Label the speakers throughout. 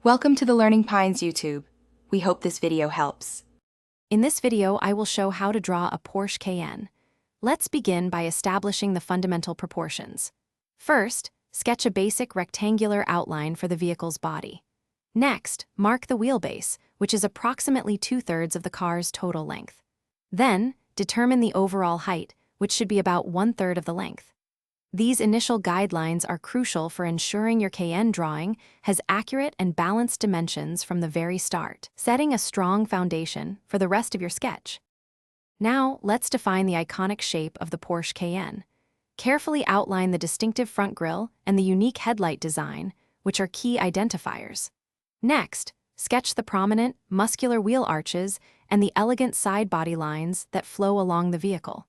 Speaker 1: Welcome to the Learning Pines YouTube. We hope this video helps.
Speaker 2: In this video, I will show how to draw a Porsche Cayenne. Let's begin by establishing the fundamental proportions. First, sketch a basic rectangular outline for the vehicle's body. Next, mark the wheelbase, which is approximately 2/3 of the car's total length. Then, determine the overall height, which should be about 1/3 of the length. These initial guidelines are crucial for ensuring your Cayenne drawing has accurate and balanced dimensions from the very start, setting a strong foundation for the rest of your sketch. Now, let's define the iconic shape of the Porsche Cayenne. Carefully outline the distinctive front grille and the unique headlight design, which are key identifiers. Next, sketch the prominent, muscular wheel arches and the elegant side body lines that flow along the vehicle.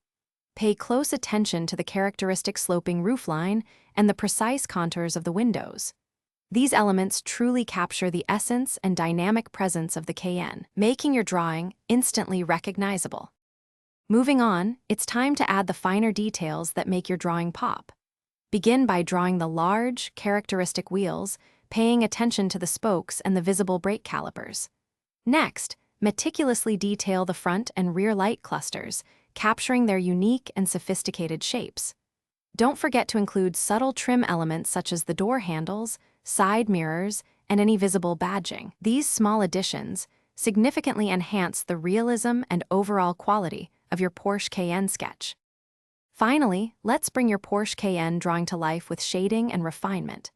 Speaker 2: Pay close attention to the characteristic sloping roofline and the precise contours of the windows. These elements truly capture the essence and dynamic presence of the Cayenne, making your drawing instantly recognizable. Moving on, it's time to add the finer details that make your drawing pop. Begin by drawing the large, characteristic wheels, paying attention to the spokes and the visible brake calipers. Next, meticulously detail the front and rear light clusters, capturing their unique and sophisticated shapes. Don't forget to include subtle trim elements such as the door handles, side mirrors, and any visible badging. These small additions significantly enhance the realism and overall quality of your Porsche Cayenne sketch. Finally, let's bring your Porsche Cayenne drawing to life with shading and refinement.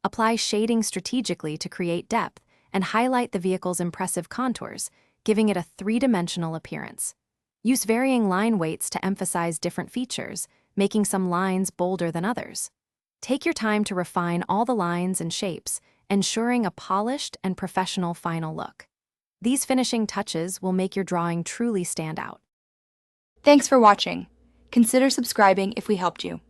Speaker 2: Apply shading strategically to create depth and highlight the vehicle's impressive contours, giving it a three-dimensional appearance. Use varying line weights to emphasize different features, making some lines bolder than others. Take your time to refine all the lines and shapes, ensuring a polished and professional final look. These finishing touches will make your drawing truly stand out.
Speaker 1: Thanks for watching. Consider subscribing if we helped you.